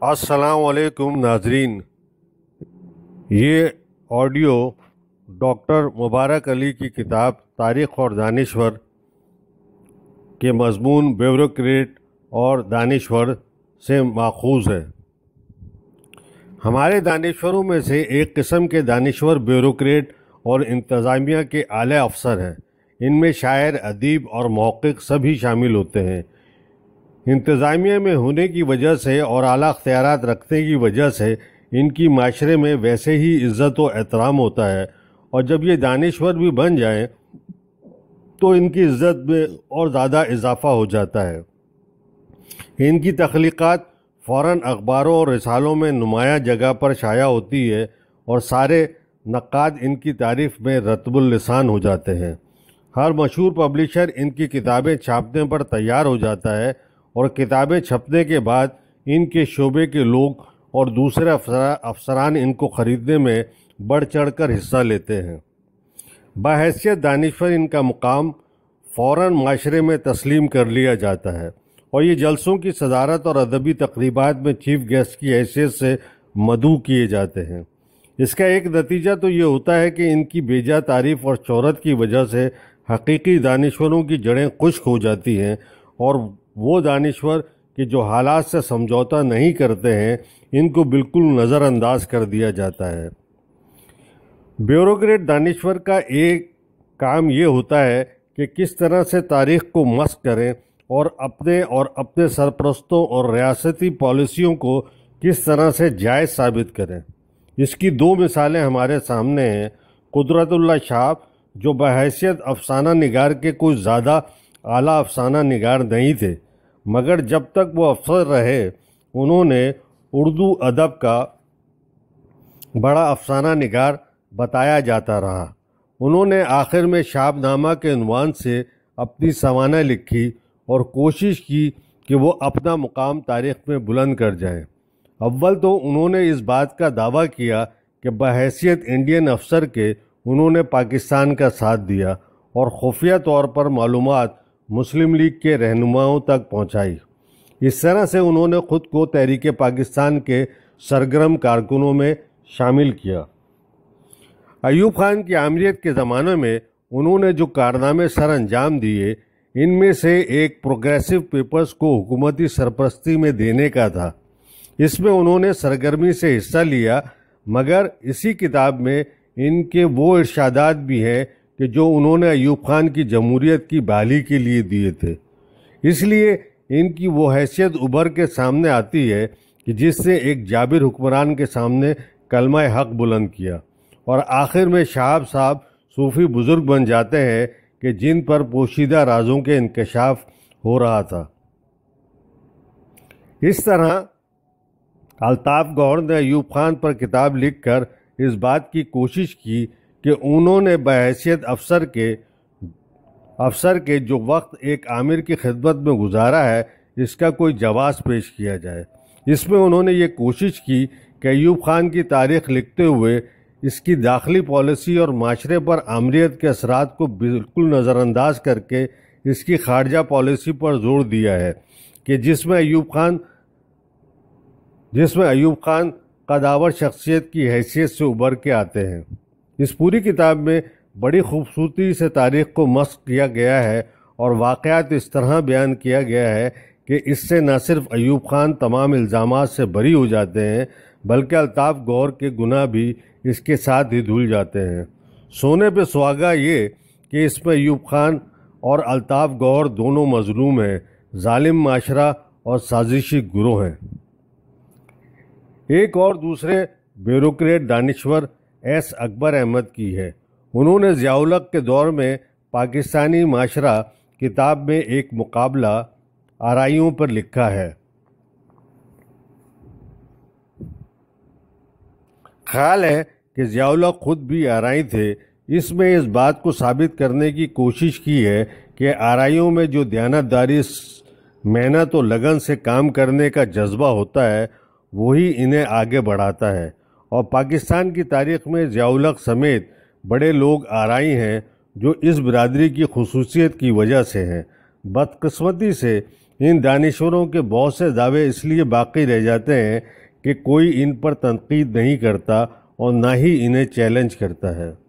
السلام علیکم ناظرین، یہ آڈیو ڈاکٹر مبارک علی کی کتاب تاریخ اور دانشور کے مضمون بیوروکریٹ اور دانشور سے ماخوذ ہے۔ ہمارے دانشوروں میں سے ایک قسم کے دانشور بیوروکریٹ اور انتظامیہ کے اعلیٰ افسر ہیں۔ ان میں شاعر، ادیب اور محقق سبھی شامل ہوتے ہیں۔ انتظامیہ میں ہونے کی وجہ سے اور اعلیٰ اختیارات رکھنے کی وجہ سے ان کی معاشرے میں ویسے ہی عزت و احترام ہوتا ہے، اور جب یہ دانشور بھی بن جائیں تو ان کی عزت میں اور زیادہ اضافہ ہو جاتا ہے۔ ان کی تخلیقات فوراً اخباروں اور رسالوں میں نمایاں جگہ پر شائع ہوتی ہے، اور سارے نقاد ان کی تعریف میں رطب اللسان ہو جاتے ہیں۔ ہر مشہور پبلشر ان کی کتابیں چھاپنے پر تیار ہو جاتا ہے، اور کتابیں چھپنے کے بعد ان کے شعبے کے لوگ اور دوسرے افسران ان کو خریدنے میں بڑھ چڑھ کر حصہ لیتے ہیں۔ بحیثیت دانشور ان کا مقام فوراً معاشرے میں تسلیم کر لیا جاتا ہے، اور یہ جلسوں کی صدارت اور ادبی تقریبات میں چیف گیسٹ کی حیثیت سے مدعو کیے جاتے ہیں۔ اس کا ایک نتیجہ تو یہ ہوتا ہے کہ ان کی بیجا تعریف اور شہرت کی وجہ سے حقیقی دانشوروں کی جڑیں خشک ہو جاتی ہیں، اور وہ دانشور کہ جو حالات سے سمجھوتا نہیں کرتے ہیں ان کو بالکل نظر انداز کر دیا جاتا ہے۔ بیوروکریٹ دانشور کا ایک کام یہ ہوتا ہے کہ کس طرح سے تاریخ کو مسخ کریں اور اپنے سرپرستوں اور ریاستی پالیسیوں کو کس طرح سے جائز ثابت کریں۔ اس کی دو مثالیں ہمارے سامنے ہیں۔ قدرت اللہ شاہ، جو بحیثیت افسانہ نگار کے کوئی زیادہ اعلیٰ افسانہ نگار نہیں تھے، مگر جب تک وہ افسر رہے انہوں نے اردو ادب کا بڑا افسانہ نگار بتایا جاتا رہا۔ انہوں نے آخر میں شاب نامہ کے عنوان سے اپنی سوانح لکھی اور کوشش کی کہ وہ اپنا مقام تاریخ میں بلند کر جائیں۔ اول تو انہوں نے اس بات کا دعویٰ کیا کہ بحیثیت انڈین افسر کے انہوں نے پاکستان کا ساتھ دیا، اور خفیہ طور پر معلومات مسلم لیگ کے رہنماؤں تک پہنچائی۔ اس طرح سے انہوں نے خود کو تحریک پاکستان کے سرگرم کارکنوں میں شامل کیا۔ ایوب خان کی آمریت کے زمانے میں انہوں نے جو کارنامے سر انجام دیے، ان میں سے ایک پروگریسو پیپرز کو حکومتی سرپرستی میں دینے کا تھا۔ اس میں انہوں نے سرگرمی سے حصہ لیا، مگر اسی کتاب میں ان کے وہ ارشادات بھی ہیں کہ جو انہوں نے ایوب خان کی جمہوریت کی بحالی کے لیے دیے تھے۔ اس لیے ان کی وہ حیثیت ابھر کے سامنے آتی ہے کہ جس سے ایک جابر حکمران کے سامنے کلمہ حق بلند کیا، اور آخر میں شہاب صاحب صوفی بزرگ بن جاتے ہیں کہ جن پر پوشیدہ رازوں کے انکشاف ہو رہا تھا۔ اس طرح الطاف گوہر نے ایوب خان پر کتاب لکھ کر اس بات کی کوشش کی کہ انہوں نے بحیثیت افسر کے جو وقت ایک آمر کی خدمت میں گزارا ہے اس کا کوئی جواز پیش کیا جائے۔ اس میں انہوں نے یہ کوشش کی کہ ایوب خان کی تاریخ لکھتے ہوئے اس کی داخلی پالیسی اور معاشرے پر آمریت کے اثرات کو بالکل نظر انداز کر کے اس کی خارجہ پالیسی پر زور دیا ہے کہ جس میں ایوب خان قداور شخصیت کی حیثیت سے ابھر کے آتے ہیں۔ اس پوری کتاب میں بڑی خوبصورتی سے تاریخ کو مسخ کیا گیا ہے، اور واقعات اس طرح بیان کیا گیا ہے کہ اس سے نہ صرف ایوب خان تمام الزامات سے بری ہو جاتے ہیں بلکہ الطاف گوہر کے گناہ بھی اس کے ساتھ ہی دھل جاتے ہیں۔ سونے پہ سہاگا یہ کہ اس میں ایوب خان اور الطاف گوہر دونوں مظلوم ہیں، ظالم معاشرہ اور سازشی گروہ ہیں۔ ایک اور دوسرے بیوروکریٹ دانشور ایس اکبر احمد کی ہے۔ انہوں نے ضیاء الحق کے دور میں پاکستانی معاشرہ کتاب میں ایک مقابلہ آرائیوں پر لکھا ہے۔ خیال ہے کہ ضیاء الحق خود بھی آرائی تھے۔ اس میں اس بات کو ثابت کرنے کی کوشش کی ہے کہ آرائیوں میں جو دیانتداری، محنت و لگن سے کام کرنے کا جذبہ ہوتا ہے وہی انہیں آگے بڑھاتا ہے، اور پاکستان کی تاریخ میں ضیاء الحق سمیت بڑے لوگ آرائی ہیں جو اس برادری کی خصوصیت کی وجہ سے ہیں۔ بدقسمتی سے ان دانشوروں کے بہت سے دعوے اس لیے باقی رہ جاتے ہیں کہ کوئی ان پر تنقید نہیں کرتا اور نہ ہی انہیں چیلنج کرتا ہے۔